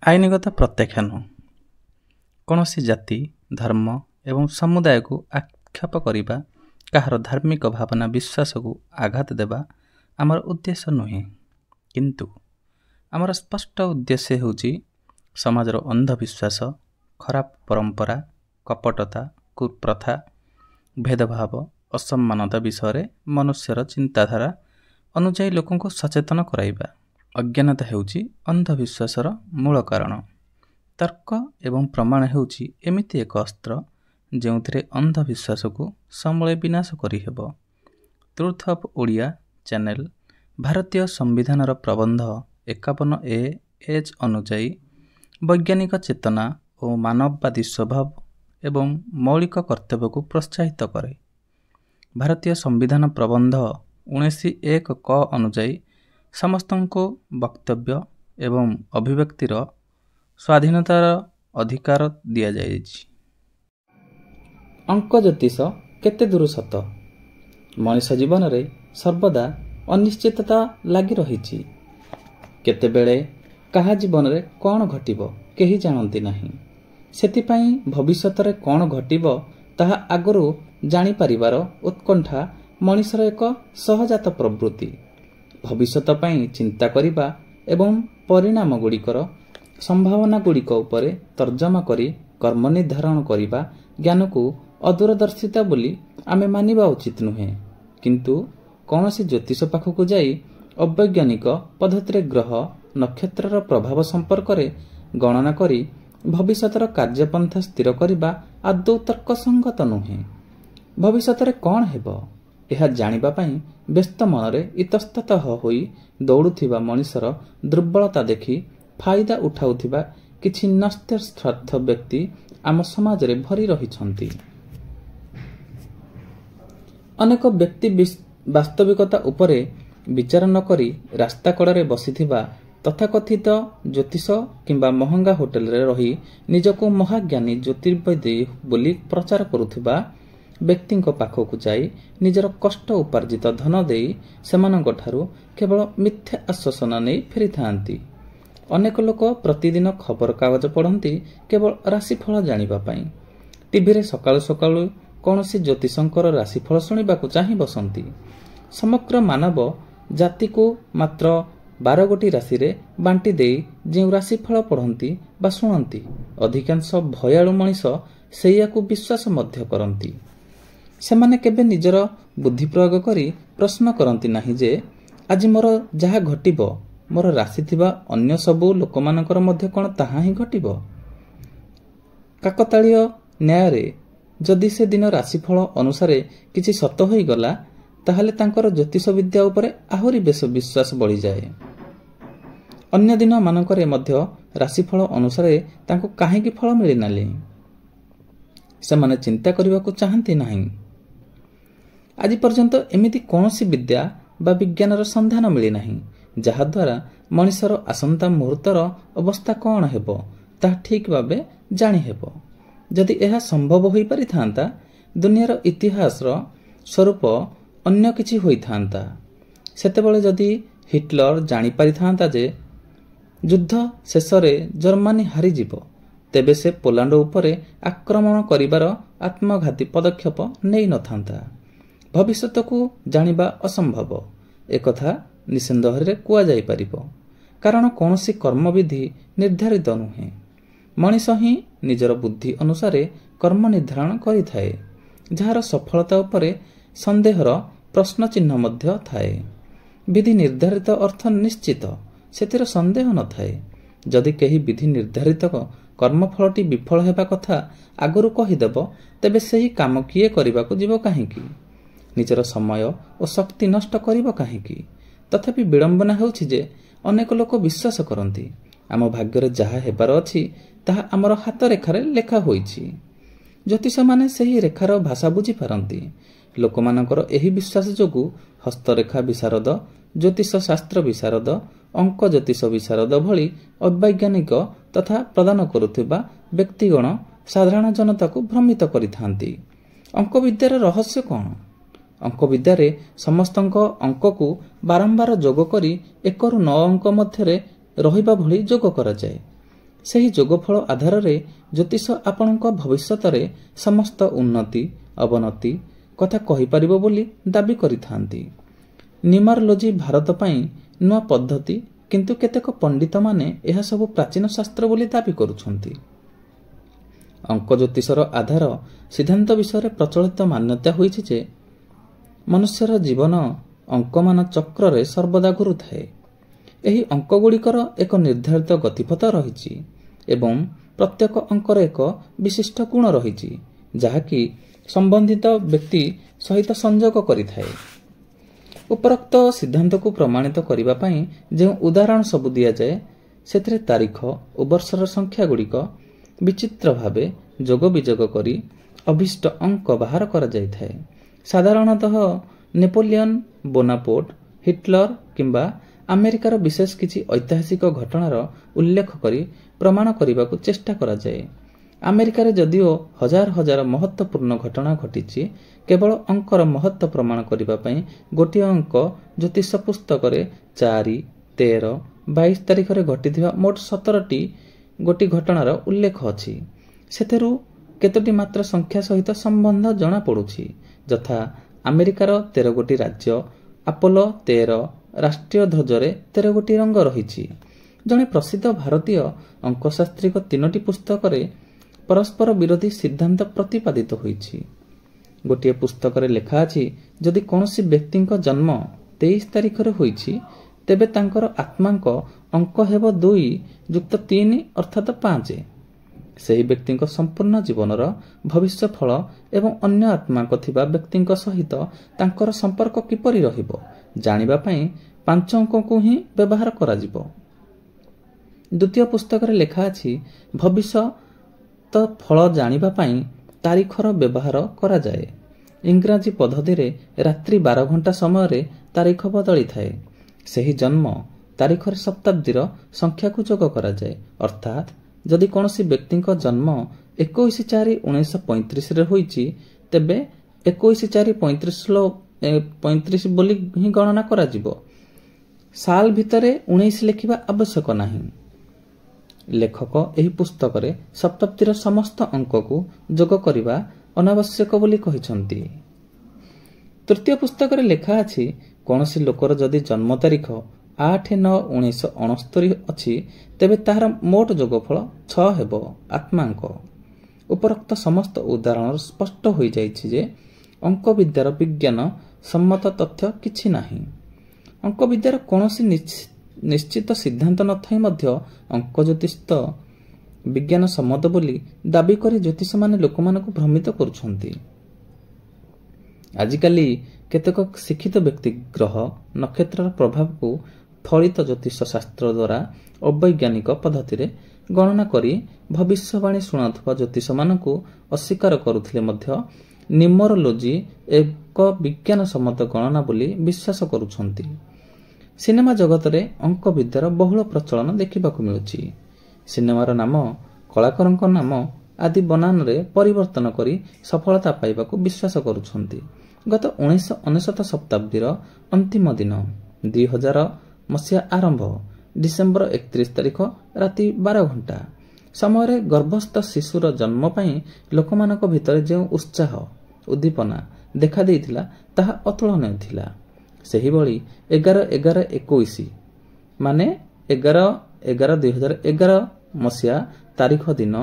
ଆଇନଗତ ପ୍ରତ୍ୟାଖ୍ୟାନ କୌଣସି ଜାତି, ଧର୍ମ ଏବଂ ସମୁଦାୟକୁ ଆକ୍ଷେପ କରିବା, କାହାର ଧାର୍ମିକ ଭାବନା ବିଶ୍ୱାସକୁ ଆଘାତ ଦେବା ଆମର ଉଦ୍ଦେଶ୍ୟ ନୁହେଁ। କିନ୍ତୁ ଆମର ସ୍ପଷ୍ଟ ଉଦ୍ଦେଶ୍ୟ ହେଉଛି ସମାଜର ଅନ୍ଧବିଶ୍ୱାସ, ଖରାପ ପରମ୍ପରା, କପଟତା, କୁପ୍ରଥା, ଭେଦଭାବ, ଅସମାନତା ବିଷୟରେ ମନୁଷ୍ୟର ଚିନ୍ତାଧାରା ଅନୁଯାୟୀ ଲୋକଙ୍କୁ ସଚେତନ କରାଇବା। ଅଜ୍ଞାନତା ହେଉଛି ଅନ୍ଧବିଶ୍ୱାସର ମୂଳ କାରଣ। ତର୍କ ଏବଂ ପ୍ରମାଣ ହେଉଛି ଏମିତି ଏକ ଅସ୍ତ୍ର ଯେଉଁଥିରେ ଅନ୍ଧବିଶ୍ୱାସକୁ ସମୂଳେ ବିନାଶ କରିହେବ। ଟ୍ରୁଥ୍ ଅଫ୍ ଓଡ଼ିଆ ଚ୍ୟାନେଲ ଭାରତୀୟ ସମ୍ବିଧାନର ପ୍ରବନ୍ଧ 51A ଅନୁଯାୟୀ ବୈଜ୍ଞାନିକ ଚେତନା ଓ ମାନବବାଦୀ ସ୍ୱଭାବ ଏବଂ ମୌଳିକ କର୍ତ୍ତବ୍ୟକୁ ପ୍ରୋତ୍ସାହିତ କରେ। ଭାରତୀୟ ସମ୍ବିଧାନ ପ୍ରବନ୍ଧ 19(1) କ ଅନୁଯାୟୀ ସମସ୍ତଙ୍କୁ ବକ୍ତବ୍ୟ ଏବଂ ଅଭିବ୍ୟକ୍ତିର ସ୍ୱାଧୀନତାର ଅଧିକାର ଦିଆଯାଇଛି। ଅଙ୍କ ଜ୍ୟୋତିଷ କେତେ ଦୂର ସତ? ମଣିଷ ଜୀବନରେ ସର୍ବଦା ଅନିଶ୍ଚିତତା ଲାଗି ରହିଛି। କେତେବେଳେ କାହା ଜୀବନରେ କ'ଣ ଘଟିବ କେହି ଜାଣନ୍ତି ନାହିଁ। ସେଥିପାଇଁ ଭବିଷ୍ୟତରେ କ'ଣ ଘଟିବ ତାହା ଆଗରୁ ଜାଣିପାରିବାର ଉତ୍କଣ୍ଠା ମଣିଷର ଏକ ସହଜାତ ପ୍ରବୃତ୍ତି। ଭବିଷ୍ୟତ ପାଇଁ ଚିନ୍ତା କରିବା ଏବଂ ପରିଣାମଗୁଡ଼ିକର ସମ୍ଭାବନାଗୁଡ଼ିକ ଉପରେ ତର୍ଜମା କରି କର୍ମ ନିର୍ଦ୍ଧାରଣ କରିବା ଜ୍ଞାନକୁ ଅଦୂରଦର୍ଶିତା ବୋଲି ଆମେ ମାନିବା ଉଚିତ ନୁହେଁ। କିନ୍ତୁ କୌଣସି ଜ୍ୟୋତିଷ ପାଖକୁ ଯାଇ ଅବୈଜ୍ଞାନିକ ପଦ୍ଧତିରେ ଗ୍ରହ ନକ୍ଷତ୍ରର ପ୍ରଭାବ ସମ୍ପର୍କରେ ଗଣନା କରି ଭବିଷ୍ୟତର କାର୍ଯ୍ୟପନ୍ଥା ସ୍ଥିର କରିବା ଆଦୌ ତର୍କସଙ୍ଗତ ନୁହେଁ। ଭବିଷ୍ୟତରେ କ'ଣ ହେବ ଏହା ଜାଣିବା ପାଇଁ ବ୍ୟସ୍ତ ମନରେ ଇତସ୍ତତଃ ହୋଇ ଦୌଡ଼ୁଥିବା ମଣିଷର ଦୁର୍ବଳତା ଦେଖି ଫାଇଦା ଉଠାଉଥିବା କିଛି ନଷ୍ଟସ୍ୱାର୍ଥ ବ୍ୟକ୍ତି ଆମ ସମାଜରେ ଭରି ରହିଛନ୍ତି। ଅନେକ ବ୍ୟକ୍ତି ବାସ୍ତବିକତା ଉପରେ ବିଚାର ନ କରି ରାସ୍ତା କଡ଼ରେ ବସିଥିବା ତଥାକଥିତ ଜ୍ୟୋତିଷ କିମ୍ବା ମହଙ୍ଗା ହୋଟେଲରେ ରହି ନିଜକୁ ମହାଜ୍ଞାନୀ ଜ୍ୟୋତିର୍ବିଦ ବୋଲି ପ୍ରଚାର କରୁଥିବା ବ୍ୟକ୍ତିଙ୍କ ପାଖକୁ ଯାଇ ନିଜର କଷ୍ଟ ଉପାର୍ଜିତ ଧନ ଦେଇ ସେମାନଙ୍କଠାରୁ କେବଳ ମିଥ୍ୟା ଆଶ୍ୱାସନା ନେଇ ଫେରିଥାନ୍ତି। ଅନେକ ଲୋକ ପ୍ରତିଦିନ ଖବରକାଗଜ ପଢ଼ନ୍ତି କେବଳ ରାଶିଫଳ ଜାଣିବା ପାଇଁ। ଟିଭିରେ ସକାଳୁ ସକାଳୁ କୌଣସି ଜ୍ୟୋତିଷଙ୍କର ରାଶିଫଳ ଶୁଣିବାକୁ ଚାହିଁ ବସନ୍ତି। ସମଗ୍ର ମାନବ ଜାତିକୁ ମାତ୍ର 12 ଗୋଟି ରାଶିରେ ବାଣ୍ଟି ଦେଇ ଯେଉଁ ରାଶିଫଳ ପଢ଼ନ୍ତି ବା ଶୁଣନ୍ତି, ଅଧିକାଂଶ ଭୟାଳୁ ମଣିଷ ସେଇଆକୁ ବିଶ୍ୱାସ ମଧ୍ୟ କରନ୍ତି। ସେମାନେ କେବେ ନିଜର ବୁଦ୍ଧି ପ୍ରୟୋଗ କରି ପ୍ରଶ୍ନ କରନ୍ତି ନାହିଁ ଯେ ଆଜି ମୋର ଯାହା ଘଟିବ ମୋର ରାଶି ଥିବା ଅନ୍ୟ ସବୁ ଲୋକମାନଙ୍କର ମଧ୍ୟ କ'ଣ ତାହା ହିଁ ଘଟିବ? କାକତାଳୀୟ ନ୍ୟାୟରେ ଯଦି ସେ ଦିନ ରାଶିଫଳ ଅନୁସାରେ କିଛି ସତ ହୋଇଗଲା ତାହେଲେ ତାଙ୍କର ଜ୍ୟୋତିଷ ବିଦ୍ୟା ଉପରେ ଆହୁରି ବେଶ ବିଶ୍ୱାସ ବଢ଼ିଯାଏ। ଅନ୍ୟ ଦିନ ମାନଙ୍କରେ ମଧ୍ୟ ରାଶିଫଳ ଅନୁସାରେ ତାଙ୍କୁ କାହିଁକି ଫଳ ମିଳିନାଲି ସେମାନେ ଚିନ୍ତା କରିବାକୁ ଚାହାନ୍ତି ନାହିଁ। ଆଜି ପର୍ଯ୍ୟନ୍ତ ଏମିତି କୌଣସି ବିଦ୍ୟା ବା ବିଜ୍ଞାନର ସନ୍ଧାନ ମିଳିନାହିଁ ଯାହାଦ୍ୱାରା ମଣିଷର ଆସନ୍ତା ମୁହୂର୍ତ୍ତର ଅବସ୍ଥା କ'ଣ ହେବ ତାହା ଠିକ୍ ଭାବେ ଜାଣିହେବ। ଯଦି ଏହା ସମ୍ଭବ ହୋଇପାରିଥାନ୍ତା ଦୁନିଆର ଇତିହାସର ସ୍ୱରୂପ ଅନ୍ୟ କିଛି ହୋଇଥାନ୍ତା। ସେତେବେଳେ ଯଦି ହିଟଲର ଜାଣିପାରିଥାନ୍ତା ଯେ ଯୁଦ୍ଧ ଶେଷରେ ଜର୍ମାନୀ ହାରିଯିବ ତେବେ ସେ ପୋଲାଣ୍ଡ ଉପରେ ଆକ୍ରମଣ କରିବାର ଆତ୍ମଘାତୀ ପଦକ୍ଷେପ ନେଇନଥାନ୍ତା। ଭବିଷ୍ୟତକୁ ଜାଣିବା ଅସମ୍ଭବ ଏକଥା ନିଃସନ୍ଦେହରେ କୁହାଯାଇପାରିବ, କାରଣ କୌଣସି କର୍ମବିଧି ନିର୍ଦ୍ଧାରିତ ନୁହେଁ। ମଣିଷ ହିଁ ନିଜର ବୁଦ୍ଧି ଅନୁସାରେ କର୍ମ ନିର୍ଦ୍ଧାରଣ କରିଥାଏ, ଯାହାର ସଫଳତା ଉପରେ ସନ୍ଦେହର ପ୍ରଶ୍ନଚିହ୍ନ ମଧ୍ୟ ଥାଏ। ବିଧି ନିର୍ଦ୍ଧାରିତ ଅର୍ଥ ନିଶ୍ଚିତ, ସେଥିରେ ସନ୍ଦେହ ନଥାଏ। ଯଦି କେହି ବିଧି ନିର୍ଦ୍ଧାରିତ କର୍ମଫଳଟି ବିଫଳ ହେବା କଥା ଆଗରୁ କହିଦେବ ତେବେ ସେହି କାମ କିଏ କରିବାକୁ ଯିବ କାହିଁକି? ନିଜର ସମୟ ଓ ଶକ୍ତି ନଷ୍ଟ କରିବ କାହିଁକି? ତଥାପି ବିଡ଼ମ୍ବନା ହେଉଛି ଯେ ଅନେକ ଲୋକ ବିଶ୍ୱାସ କରନ୍ତି ଆମ ଭାଗ୍ୟରେ ଯାହା ହେବାର ଅଛି ତାହା ଆମର ହାତରେଖାରେ ଲେଖା ହୋଇଛି। ଜ୍ୟୋତିଷମାନେ ସେହି ରେଖାର ଭାଷା ବୁଝିପାରନ୍ତି। ଲୋକମାନଙ୍କର ଏହି ବିଶ୍ୱାସ ଯୋଗୁଁ ହସ୍ତରେଖା ବିଶାରଦ, ଜ୍ୟୋତିଷ ଶାସ୍ତ୍ର ବିଶାରଦ, ଅଙ୍କ ଜ୍ୟୋତିଷ ବିଶାରଦ ଭଳି ଅବୈଜ୍ଞାନିକ ତଥା ପ୍ରଦାନ କରୁଥିବା ବ୍ୟକ୍ତିଗଣ ସାଧାରଣ ଜନତାକୁ ଭ୍ରମିତ କରିଥାନ୍ତି। ଅଙ୍କବିଦ୍ୟାର ରହସ୍ୟ କ'ଣ? ଅଙ୍କବିଦ୍ୟାରେ ସମସ୍ତଙ୍କ ଅଙ୍କକୁ ବାରମ୍ବାର ଯୋଗ କରି 1ରୁ 9 ଅଙ୍କ ମଧ୍ୟରେ ରହିବା ଭଳି ଯୋଗ କରାଯାଏ। ସେହି ଯୋଗଫଳ ଆଧାରରେ ଜ୍ୟୋତିଷ ଆପଣଙ୍କ ଭବିଷ୍ୟତରେ ସମସ୍ତ ଉନ୍ନତି ଅବନତି କଥା କହିପାରିବ ବୋଲି ଦାବି କରିଥାନ୍ତି। ନ୍ୟୁମାରୋଲୋଜି ଭାରତ ପାଇଁ ନୂଆ ପଦ୍ଧତି, କିନ୍ତୁ କେତେକ ପଣ୍ଡିତମାନେ ଏହାସବୁ ପ୍ରାଚୀନ ଶାସ୍ତ୍ର ବୋଲି ଦାବି କରୁଛନ୍ତି। ଅଙ୍କ ଜ୍ୟୋତିଷର ଆଧାର ସିଦ୍ଧାନ୍ତ ବିଷୟରେ ପ୍ରଚଳିତ ମାନ୍ୟତା ହୋଇଛି ଯେ ମନୁଷ୍ୟର ଜୀବନ ଅଙ୍କମାନ ଚକ୍ରରେ ସର୍ବଦା ଘୁରୁଥାଏ। ଏହି ଅଙ୍କଗୁଡ଼ିକର ଏକ ନିର୍ଦ୍ଧାରିତ ଗତିପଥ ରହିଛି ଏବଂ ପ୍ରତ୍ୟେକ ଅଙ୍କର ଏକ ବିଶିଷ୍ଟ ଗୁଣ ରହିଛି, ଯାହାକି ସମ୍ବନ୍ଧିତ ବ୍ୟକ୍ତି ସହିତ ସଂଯୋଗ କରିଥାଏ। ଉପରୋକ୍ତ ସିଦ୍ଧାନ୍ତକୁ ପ୍ରମାଣିତ କରିବା ପାଇଁ ଯେଉଁ ଉଦାହରଣ ସବୁ ଦିଆଯାଏ, ସେଥିରେ ତାରିଖ ଓ ବର୍ଷର ସଂଖ୍ୟାଗୁଡ଼ିକ ବିଚିତ୍ର ଭାବେ ଯୋଗ ବିଯୋଗ କରି ଅଭୀଷ୍ଟ ଅଙ୍କ ବାହାର କରାଯାଇଥାଏ। ସାଧାରଣତଃ ନେପୋଲିଅନ ବୋନାପୋର୍ଟ, ହିଟଲର କିମ୍ବା ଆମେରିକାର ବିଶେଷ କିଛି ଐତିହାସିକ ଘଟଣାର ଉଲ୍ଲେଖ କରି ପ୍ରମାଣ କରିବାକୁ ଚେଷ୍ଟା କରାଯାଏ। ଆମେରିକାରେ ଯଦିଓ ହଜାର ହଜାର ମହତ୍ତ୍ୱପୂର୍ଣ୍ଣ ଘଟଣା ଘଟିଛି, କେବଳ ଅଙ୍କର ମହତ୍ତ୍ୱ ପ୍ରମାଣ କରିବା ପାଇଁ ଗୋଟିଏ ଅଙ୍କ ଜ୍ୟୋତିଷ ପୁସ୍ତକରେ 4, 13, 22 ତାରିଖରେ ଘଟିଥିବା ମୋଟ 17ଟି ଗୋଟି ଘଟଣାର ଉଲ୍ଲେଖ ଅଛି। ସେଥିରୁ କେତୋଟି ମାତ୍ର ସଂଖ୍ୟା ସହିତ ସମ୍ବନ୍ଧ ଜଣାପଡ଼ୁଛି, ଯଥା ଆମେରିକାର 13 ଗୋଟି ରାଜ୍ୟ, ଆପୋଲୋ 13, ରାଷ୍ଟ୍ରୀୟ ଧ୍ୱଜରେ 13 ଗୋଟି ରଙ୍ଗ ରହିଛି। ଜଣେ ପ୍ରସିଦ୍ଧ ଭାରତୀୟ ଅଙ୍କଶାସ୍ତ୍ରୀଙ୍କ 3ଟି ପୁସ୍ତକରେ ପରସ୍ପର ବିରୋଧୀ ସିଦ୍ଧାନ୍ତ ପ୍ରତିପାଦିତ ହୋଇଛି। ଗୋଟିଏ ପୁସ୍ତକରେ ଲେଖା ଅଛି, ଯଦି କୌଣସି ବ୍ୟକ୍ତିଙ୍କ ଜନ୍ମ 23 ତାରିଖରେ ହୋଇଛି, ତେବେ ତାଙ୍କର ଆତ୍ମାଙ୍କ ଅଙ୍କ ହେବ 2 ଯୁକ୍ତ 3 ଅର୍ଥାତ୍ 5। ସେହି ବ୍ୟକ୍ତିଙ୍କ ସମ୍ପୂର୍ଣ୍ଣ ଜୀବନର ଭବିଷ୍ୟ ଫଳ ଏବଂ ଅନ୍ୟ ଆତ୍ମାଙ୍କ ଥିବା ବ୍ୟକ୍ତିଙ୍କ ସହିତ ତାଙ୍କର ସମ୍ପର୍କ କିପରି ରହିବ ଜାଣିବା ପାଇଁ 5 ଅଙ୍କକୁ ହିଁ ବ୍ୟବହାର କରାଯିବ। ଦ୍ୱିତୀୟ ପୁସ୍ତକରେ ଲେଖା ଅଛି, ଭବିଷ୍ୟତ ଫଳ ଜାଣିବା ପାଇଁ ତାରିଖର ବ୍ୟବହାର କରାଯାଏ। ଇଂରାଜୀ ପଦ୍ଧତିରେ ରାତ୍ରି 12 ଘଣ୍ଟା ସମୟରେ ତାରିଖ ବଦଳିଥାଏ। ସେହି ଜନ୍ମ ତାରିଖରେ ଶତାବ୍ଦୀର ସଂଖ୍ୟାକୁ ଯୋଗ କରାଯାଏ। ଅର୍ଥାତ୍ ଯଦି କୌଣସି ବ୍ୟକ୍ତିଙ୍କ ଜନ୍ମ 21/4/1935ରେ ହୋଇଛି, ତେବେ 21/4/35 ବୋଲି ହିଁ ଗଣନା କରାଯିବ। ସାଲ ଭିତରେ 19 ଲେଖିବା ଆବଶ୍ୟକ ନାହିଁ। ଲେଖକ ଏହି ପୁସ୍ତକରେ ଶତାବ୍ଦୀର ସମସ୍ତ ଅଙ୍କକୁ ଯୋଗ କରିବା ଅନାବଶ୍ୟକ ବୋଲି କହିଛନ୍ତି। ତୃତୀୟ ପୁସ୍ତକରେ ଲେଖା ଅଛି, କୌଣସି ଲୋକର ଯଦି ଜନ୍ମ ତାରିଖ 8/9/1969 ଅଛି, ତେବେ ତାହାର ମୋଟ ଯୋଗଫଳ 6 ହେବ ଆତ୍ମାଙ୍କ। ଉପରୋକ୍ତ ସମସ୍ତ ଉଦାହରଣରୁ ସ୍ପଷ୍ଟ ହୋଇଯାଇଛି ଯେ ଅଙ୍କ ବିଦ୍ୟାର ବିଜ୍ଞାନ ସମ୍ମତ ତଥ୍ୟ କିଛି ନାହିଁ। ଅଙ୍କ ବିଦ୍ୟାର କୌଣସି ନିଶ୍ଚିତ ସିଦ୍ଧାନ୍ତ ନଥାଇ ମଧ୍ୟ ଅଙ୍କ ଜ୍ୟୋତିଷ ବିଜ୍ଞାନ ସମ୍ମତ ବୋଲି ଦାବି କରି ଜ୍ୟୋତିଷମାନେ ଲୋକମାନଙ୍କୁ ଭ୍ରମିତ କରୁଛନ୍ତି। ଆଜିକାଲି କେତେକ ଶିକ୍ଷିତ ବ୍ୟକ୍ତି ଗ୍ରହ ନକ୍ଷତ୍ରର ପ୍ରଭାବକୁ ଫଳିତ ଜ୍ୟୋତିଷ ଶାସ୍ତ୍ର ଦ୍ୱାରା ଅବୈଜ୍ଞାନିକ ପଦ୍ଧତିରେ ଗଣନା କରି ଭବିଷ୍ୟବାଣୀ ଶୁଣାଉଥିବା ଜ୍ୟୋତିଷମାନଙ୍କୁ ଅସ୍ୱୀକାର କରୁଥିଲେ ମଧ୍ୟ ନ୍ୟୁମରୋଲୋଜି ଏକ ବିଜ୍ଞାନସମ୍ମତ ଗଣନା ବୋଲି ବିଶ୍ୱାସ କରୁଛନ୍ତି। ସିନେମା ଜଗତରେ ଅଙ୍କ ବିଦ୍ୟାର ବହୁଳ ପ୍ରଚଳନ ଦେଖିବାକୁ ମିଳୁଛି। ସିନେମାର ନାମ, କଳାକାରଙ୍କ ନାମ ଆଦି ବନାନରେ ପରିବର୍ତ୍ତନ କରି ସଫଳତା ପାଇବାକୁ ବିଶ୍ୱାସ କରୁଛନ୍ତି। ଗତ 1999 ଶତାବ୍ଦୀର ଅନ୍ତିମ ଦିନ 2000 ମସିହା ଆରମ୍ଭ ଡିସେମ୍ବର 31 ତାରିଖ ରାତି 12 ଘଣ୍ଟା ସମୟରେ ଗର୍ଭସ୍ଥ ଶିଶୁର ଜନ୍ମ ପାଇଁ ଲୋକମାନଙ୍କ ଭିତରେ ଯେଉଁ ଉତ୍ସାହ ଉଦ୍ଦୀପନା ଦେଖାଦେଇଥିଲା, ତାହା ଅତୁଳନୀୟ ଥିଲା। ସେହିଭଳି 11/11/21 ମାନେ 11/11/2011 ମସିହା ତାରିଖ ଦିନ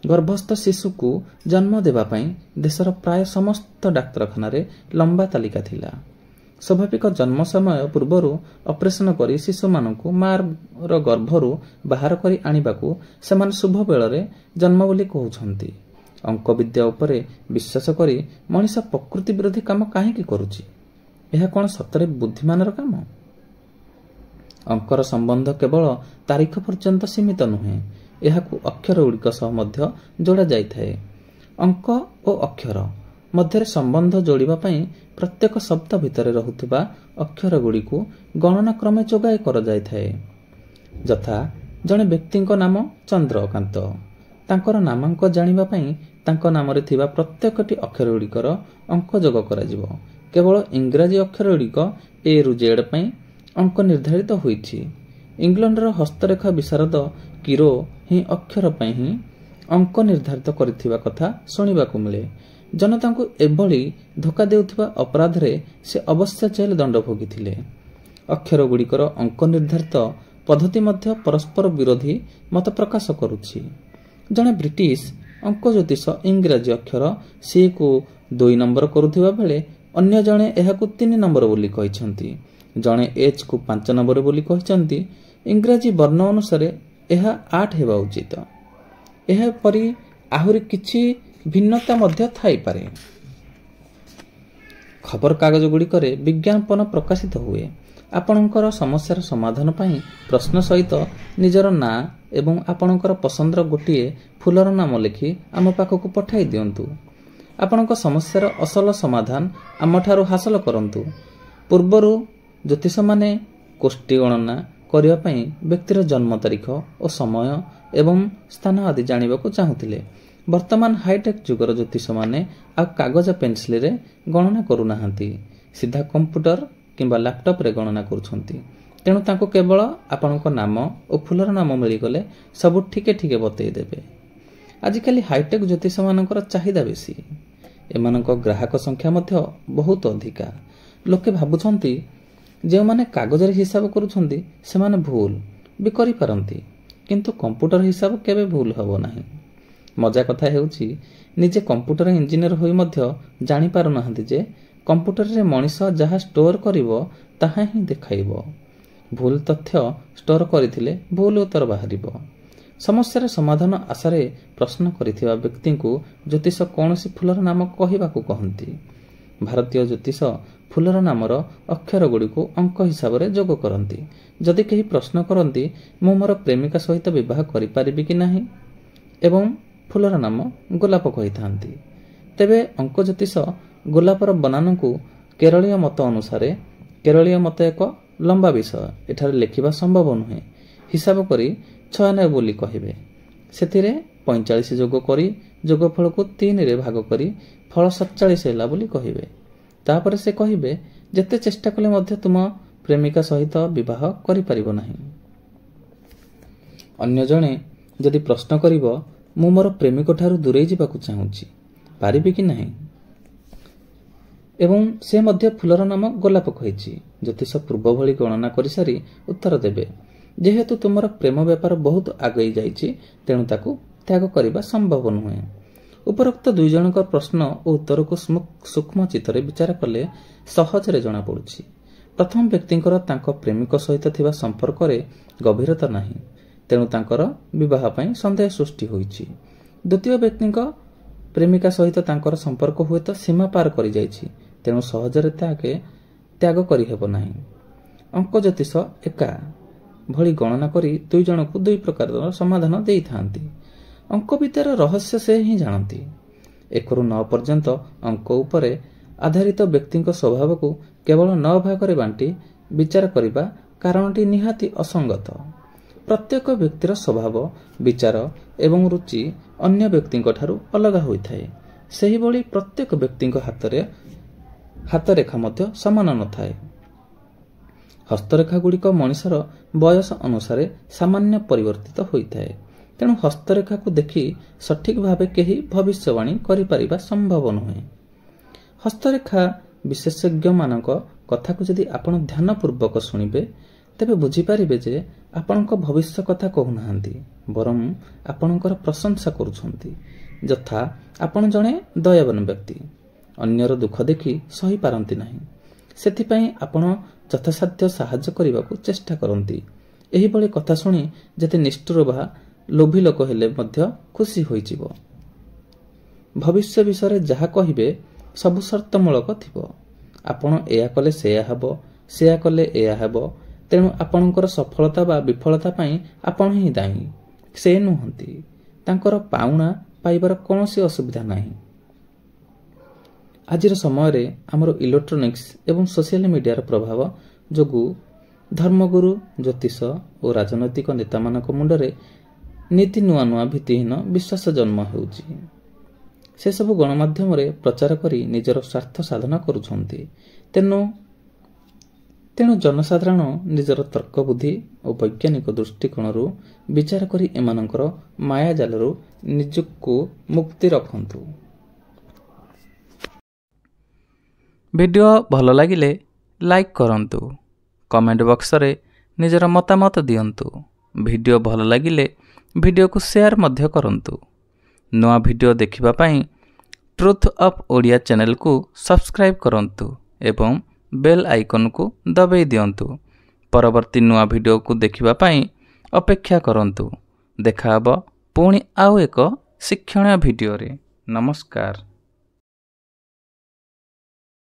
ଗର୍ଭସ୍ଥ ଶିଶୁକୁ ଜନ୍ମ ଦେବା ପାଇଁ ଦେଶର ପ୍ରାୟ ସମସ୍ତ ଡାକ୍ତରଖାନାରେ ଲମ୍ବା ତାଲିକା ଥିଲା। ସ୍ୱାଭାବିକ ଜନ୍ମ ସମୟ ପୂର୍ବରୁ ଅପରେସନ କରି ଶିଶୁମାନଙ୍କୁ ମା'ର ଗର୍ଭରୁ ବାହାର କରି ଆଣିବାକୁ ସେମାନେ ଶୁଭ ବେଳରେ ଜନ୍ମ ବୋଲି କହୁଛନ୍ତି। ଅଙ୍କ ବିଦ୍ୟା ଉପରେ ବିଶ୍ୱାସ କରି ମଣିଷ ପ୍ରକୃତି ବିରୋଧୀ କାମ କାହିଁକି କରୁଛି? ଏହା କ'ଣ ସତରେ ବୁଦ୍ଧିମାନର କାମ? ଅଙ୍କର ସମ୍ବନ୍ଧ କେବଳ ତାରିଖ ପର୍ଯ୍ୟନ୍ତ ସୀମିତ ନୁହେଁ, ଏହାକୁ ଅକ୍ଷରଗୁଡ଼ିକ ସହ ମଧ୍ୟ ଯୋଡ଼ା ଯାଇଥାଏ। ଅଙ୍କ ଓ ଅକ୍ଷର ମଧ୍ୟରେ ସମ୍ବନ୍ଧ ଯୋଡ଼ିବା ପାଇଁ ପ୍ରତ୍ୟେକ ଶବ୍ଦ ଭିତରେ ରହୁଥିବା ଅକ୍ଷରଗୁଡ଼ିକୁ ଗଣନା କ୍ରମେ ଯୋଗାଇ କରାଯାଇଥାଏ। ଯଥା ଜଣେ ବ୍ୟକ୍ତିଙ୍କ ନାମ ଚନ୍ଦ୍ରକାନ୍ତ, ତାଙ୍କର ନାମାଙ୍କ ଜାଣିବା ପାଇଁ ତାଙ୍କ ନାମରେ ଥିବା ପ୍ରତ୍ୟେକଟି ଅକ୍ଷରଗୁଡ଼ିକର ଅଙ୍କ ଯୋଗ କରାଯିବ। କେବଳ ଇଂରାଜୀ ଅକ୍ଷରଗୁଡ଼ିକ A ରୁ Z ପାଇଁ ଅଙ୍କ ନିର୍ଦ୍ଧାରିତ ହୋଇଛି। ଇଂଲଣ୍ଡର ହସ୍ତରେଖା ବିଶାରଦ କିରୋ ହିଁ ଅକ୍ଷର ପାଇଁ ହିଁ ଅଙ୍କ ନିର୍ଦ୍ଧାରିତ କରିଥିବା କଥା ଶୁଣିବାକୁ ମିଳେ। ଜନତାଙ୍କୁ ଏଭଳି ଧୋକା ଦେଉଥିବା ଅପରାଧରେ ସେ ଅବଶ୍ୟ ଜେଲ ଦଣ୍ଡ ଭୋଗିଥିଲେ। ଅକ୍ଷରଗୁଡ଼ିକର ଅଙ୍କ ନିର୍ଦ୍ଧାରିତ ପଦ୍ଧତି ମଧ୍ୟ ପରସ୍ପର ବିରୋଧୀ ମତ ପ୍ରକାଶ କରୁଛି। ଜଣେ ବ୍ରିଟିଶ ଅଙ୍କ ଜ୍ୟୋତିଷ ଇଂରାଜୀ ଅକ୍ଷର ସିକୁ 2 ନମ୍ବର କରୁଥିବା ବେଳେ ଅନ୍ୟ ଜଣେ ଏହାକୁ 3 ନମ୍ବର ବୋଲି କହିଛନ୍ତି। ଜଣେ ଏଚ୍କୁ 5 ନମ୍ବର ବୋଲି କହିଛନ୍ତି। ଇଂରାଜୀ ବର୍ଣ୍ଣ ଅନୁସାରେ ଏହା 8 ହେବା ଉଚିତ। ଏହାପରି ଆହୁରି କିଛି ଭିନ୍ନତା ମଧ୍ୟ ଥାଇପାରେ। ଖବରକାଗଜଗୁଡ଼ିକରେ ବିଜ୍ଞାପନ ପ୍ରକାଶିତ ହୁଏ। ଆପଣଙ୍କର ସମସ୍ୟାର ସମାଧାନ ପାଇଁ ପ୍ରଶ୍ନ ସହିତ ନିଜର ନାଁ ଏବଂ ଆପଣଙ୍କର ପସନ୍ଦର ଗୋଟିଏ ଫୁଲର ନାମ ଲେଖି ଆମ ପାଖକୁ ପଠାଇ ଦିଅନ୍ତୁ। ଆପଣଙ୍କ ସମସ୍ୟାର ଅସଲ ସମାଧାନ ଆମଠାରୁ ହାସଲ କରନ୍ତୁ। ପୂର୍ବରୁ ଜ୍ୟୋତିଷମାନେ କୋଷ୍ଠୀ ଗଣନା କରିବା ପାଇଁ ବ୍ୟକ୍ତିର ଜନ୍ମ ତାରିଖ ଓ ସମୟ ଏବଂ ସ୍ଥାନ ଆଦି ଜାଣିବାକୁ ଚାହୁଁଥିଲେ। ବର୍ତ୍ତମାନ ହାଇଟେକ୍ ଯୁଗର ଜ୍ୟୋତିଷମାନେ ଆଉ କାଗଜ ପେନ୍ସିଲରେ ଗଣନା କରୁନାହାନ୍ତି, ସିଧା କମ୍ପ୍ୟୁଟର କିମ୍ବା ଲ୍ୟାପଟପ୍ରେ ଗଣନା କରୁଛନ୍ତି। ତେଣୁ ତାଙ୍କୁ କେବଳ ଆପଣଙ୍କ ନାମ ଓ ଫୁଲର ନାମ ମିଳିଗଲେ ସବୁ ଠିକେ ଠିକେ ବତେଇ ଦେବେ। ଆଜିକାଲି ହାଇଟେକ୍ ଜ୍ୟୋତିଷମାନଙ୍କର ଚାହିଦା ବେଶୀ। ଏମାନଙ୍କ ଗ୍ରାହକ ସଂଖ୍ୟା ମଧ୍ୟ ବହୁତ ଅଧିକା। ଲୋକେ ଭାବୁଛନ୍ତି ଯେଉଁମାନେ କାଗଜରେ ହିସାବ କରୁଛନ୍ତି ସେମାନେ ଭୁଲ ବି କରିପାରନ୍ତି, କିନ୍ତୁ କମ୍ପ୍ୟୁଟର ହିସାବ କେବେ ଭୁଲ ହେବ ନାହିଁ। ମଜା କଥା ହେଉଛି ନିଜେ କମ୍ପ୍ୟୁଟର ଇଞ୍ଜିନିୟର ହୋଇ ମଧ୍ୟ ଜାଣିପାରୁନାହାନ୍ତି ଯେ କମ୍ପ୍ୟୁଟରରେ ମଣିଷ ଯାହା ଷ୍ଟୋର କରିବ ତାହା ହିଁ ଦେଖାଇବ। ଭୁଲ ତଥ୍ୟ ଷ୍ଟୋର କରିଥିଲେ ଭୁଲ ଉତ୍ତର ବାହାରିବ। ସମସ୍ୟାର ସମାଧାନ ଆଶାରେ ପ୍ରଶ୍ନ କରିଥିବା ବ୍ୟକ୍ତିଙ୍କୁ ଜ୍ୟୋତିଷ କୌଣସି ଫୁଲର ନାମ କହିବାକୁ କହନ୍ତି। ଭାରତୀୟ ଜ୍ୟୋତିଷ ଫୁଲର ନାମର ଅକ୍ଷରଗୁଡ଼ିକୁ ଅଙ୍କ ହିସାବରେ ଯୋଗ କରନ୍ତି। ଯଦି କେହି ପ୍ରଶ୍ନ କରନ୍ତି ମୁଁ ମୋର ପ୍ରେମିକା ସହିତ ବିବାହ କରିପାରିବି କି ନାହିଁ ଏବଂ ଫୁଲର ନାମ ଗୋଲାପ କହିଥାନ୍ତି, ତେବେ ଅଙ୍କ ଜ୍ୟୋତିଷ ଗୋଲାପର ବନାନକୁ କେରଳୀୟ ମତ ଅନୁସାରେ, କେରଳୀୟ ମତ ଏକ ଲମ୍ବା ବିଷୟ, ଏଠାରେ ଲେଖିବା ସମ୍ଭବ ନୁହେଁ, ହିସାବ କରି 96 ବୋଲି କହିବେ। ସେଥିରେ 45 ଯୋଗ କରି ଯୋଗଫଳକୁ 3ରେ ଭାଗ କରି ଫଳ 47 ହେଲା ବୋଲି କହିବେ। ତାପରେ ସେ କହିବେ ଯେତେ ଚେଷ୍ଟା କଲେ ମଧ୍ୟ ତୁମ ପ୍ରେମିକା ସହିତ ବିବାହ କରିପାରିବ ନାହିଁ। ଅନ୍ୟ ଜଣେ ଯଦି ପ୍ରଶ୍ନ କରିବ ମୁଁ ମୋର ପ୍ରେମିକଠାରୁ ଦୂରେଇ ଯିବାକୁ ଚାହୁଁଛି, ପାରିବି କି ନାହିଁ, ଏବଂ ସେ ମଧ୍ୟ ଫୁଲର ନାମ ଗୋଲାପ କହିଛି, ଜ୍ୟୋତିଷ ପୂର୍ବ ଭଳି ଗଣନା କରିସାରି ଉତ୍ତର ଦେବେ ଯେହେତୁ ତୁମର ପ୍ରେମ ବ୍ୟାପାର ବହୁତ ଆଗେଇ ଯାଇଛି ତେଣୁ ତାକୁ ତ୍ୟାଗ କରିବା ସମ୍ଭବ ନୁହେଁ। ଉପରୋକ୍ତ 2 ଜଣଙ୍କ ପ୍ରଶ୍ନ ଓ ଉତ୍ତରକୁ ସୂକ୍ଷ୍ମ ଚିତ୍ତରେ ବିଚାର କଲେ ସହଜରେ ଜଣାପଡ଼ୁଛି। ପ୍ରଥମ ବ୍ୟକ୍ତିଙ୍କର ତାଙ୍କ ପ୍ରେମିକ ସହିତ ଥିବା ସମ୍ପର୍କରେ ଗଭୀରତା ନାହିଁ, ତେଣୁ ତାଙ୍କର ବିବାହ ପାଇଁ ସନ୍ଦେହ ସୃଷ୍ଟି ହୋଇଛି। ଦ୍ୱିତୀୟ ବ୍ୟକ୍ତିଙ୍କ ପ୍ରେମିକା ସହିତ ତାଙ୍କର ସମ୍ପର୍କ ହୁଏତ ସୀମା ପାର କରିଯାଇଛି, ତେଣୁ ସହଜରେ ତାକେ ତ୍ୟାଗ କରିହେବ ନାହିଁ। ଅଙ୍କ ଜ୍ୟୋତିଷ ଏକା ଭଳି ଗଣନା କରି 2 ଜଣଙ୍କୁ 2 ପ୍ରକାରର ସମାଧାନ ଦେଇଥାନ୍ତି। ଅଙ୍କ ବିଦ୍ୟାର ରହସ୍ୟ ସେ ହିଁ ଜାଣନ୍ତି। 1ରୁ 9 ପର୍ଯ୍ୟନ୍ତ ଅଙ୍କ ଉପରେ ଆଧାରିତ ବ୍ୟକ୍ତିଙ୍କ ସ୍ୱଭାବକୁ କେବଳ 9 ଭାଗରେ ବାଣ୍ଟି ବିଚାର କରିବା କାରଣଟି ନିହାତି ଅସଙ୍ଗତ। ପ୍ରତ୍ୟେକ ବ୍ୟକ୍ତିର ସ୍ୱଭାବ, ବିଚାର ଏବଂ ରୁଚି ଅନ୍ୟ ବ୍ୟକ୍ତିଙ୍କ ଠାରୁ ଅଲଗା ହୋଇଥାଏ। ସେହିଭଳି ପ୍ରତ୍ୟେକ ବ୍ୟକ୍ତିଙ୍କ ହାତରେଖା ମଧ୍ୟ ସମାନ ନଥାଏ। ହସ୍ତରେଖାଗୁଡ଼ିକ ମଣିଷର ବୟସ ଅନୁସାରେ ସାମାନ୍ୟ ପରିବର୍ତ୍ତିତ ହୋଇଥାଏ। ତେଣୁ ହସ୍ତରେଖାକୁ ଦେଖି ସଠିକ୍ ଭାବେ କେହି ଭବିଷ୍ୟବାଣୀ କରିପାରିବା ସମ୍ଭବ ନୁହେଁ। ହସ୍ତରେଖା ବିଶେଷଜ୍ଞମାନଙ୍କ କଥାକୁ ଯଦି ଆପଣ ଧ୍ୟାନପୂର୍ବକ ଶୁଣିବେ ତେବେ ବୁଝିପାରିବେ ଯେ ଆପଣଙ୍କ ଭବିଷ୍ୟ କଥା କହୁନାହାନ୍ତି, ବରଂ ଆପଣଙ୍କର ପ୍ରଶଂସା କରୁଛନ୍ତି। ଯଥା ଆପଣ ଜଣେ ଦୟାବାନ ବ୍ୟକ୍ତି, ଅନ୍ୟର ଦୁଃଖ ଦେଖି ସହିପାରନ୍ତି ନାହିଁ, ସେଥିପାଇଁ ଆପଣ ଯଥାସାଧ୍ୟ ସାହାଯ୍ୟ କରିବାକୁ ଚେଷ୍ଟା କରନ୍ତି। ଏହିଭଳି କଥା ଶୁଣି ଯେତେ ନିଷ୍ଠୁର ବା ଲୋଭୀ ଲୋକ ହେଲେ ମଧ୍ୟ ଖୁସି ହୋଇଯିବ। ଭବିଷ୍ୟ ବିଷୟରେ ଯାହା କହିବେ ସବୁ ସର୍ତ୍ତମୂଳକ ଥିବ। ଆପଣ ଏୟା କଲେ ସେୟା ହେବ, ସେୟା କଲେ ଏୟା ହେବ, ତେଣୁ ଆପଣଙ୍କର ସଫଳତା ବା ବିଫଳତା ପାଇଁ ଆପଣ ହିଁ ଦାୟୀ, ସେ ନୁହନ୍ତି। ତାଙ୍କର ପାଉଣା ପାଇବାର କୌଣସି ଅସୁବିଧା ନାହିଁ। ଆଜିର ସମୟରେ ଆମର ଇଲେକ୍ଟ୍ରୋନିକ୍ସ ଏବଂ ସୋସିଆଲ ମିଡ଼ିଆର ପ୍ରଭାବ ଯୋଗୁଁ ଧର୍ମଗୁରୁ, ଜ୍ୟୋତିଷ ଓ ରାଜନୈତିକ ନେତାମାନଙ୍କ ମୁଣ୍ଡରେ ନୀତି ନୂଆ ନୂଆ ଭିତ୍ତିହୀନ ବିଶ୍ୱାସ ଜନ୍ମ ହେଉଛି। ସେସବୁ ଗଣମାଧ୍ୟମରେ ପ୍ରଚାର କରି ନିଜର ସ୍ୱାର୍ଥ ସାଧନ କରୁଛନ୍ତି। ତେଣୁ ତେଣୁ ଜନସାଧାରଣ ନିଜର ତର୍କ ବୁଦ୍ଧି ଓ ବୈଜ୍ଞାନିକ ଦୃଷ୍ଟିକୋଣରୁ ବିଚାର କରି ଏମାନଙ୍କର ମାୟାଜାଲରୁ ନିଜକୁ ମୁକ୍ତି ରଖନ୍ତୁ। ଭିଡ଼ିଓ ଭଲ ଲାଗିଲେ ଲାଇକ୍ କରନ୍ତୁ, କମେଣ୍ଟ ବକ୍ସରେ ନିଜର ମତାମତ ଦିଅନ୍ତୁ। ଭିଡ଼ିଓ ଭଲ ଲାଗିଲେ ଭିଡ଼ିଓକୁ ସେୟାର ମଧ୍ୟ କରନ୍ତୁ। ନୂଆ ଭିଡ଼ିଓ ଦେଖିବା ପାଇଁ ଟ୍ରୁଥ୍ ଅଫ୍ ଓଡ଼ିଆ ଚ୍ୟାନେଲକୁ ସବସ୍କ୍ରାଇବ୍ କରନ୍ତୁ ଏବଂ ବେଲ୍ ଆଇକନକୁ ଦବାଇ ଦିଅନ୍ତୁ। ପରବର୍ତ୍ତୀ ନୂଆ ଭିଡ଼ିଓକୁ ଦେଖିବା ପାଇଁ ଅପେକ୍ଷା କରନ୍ତୁ। ଦେଖାହେବ ପୁଣି ଆଉ ଏକ ଶିକ୍ଷଣୀୟ ଭିଡ଼ିଓରେ। ନମସ୍କାର।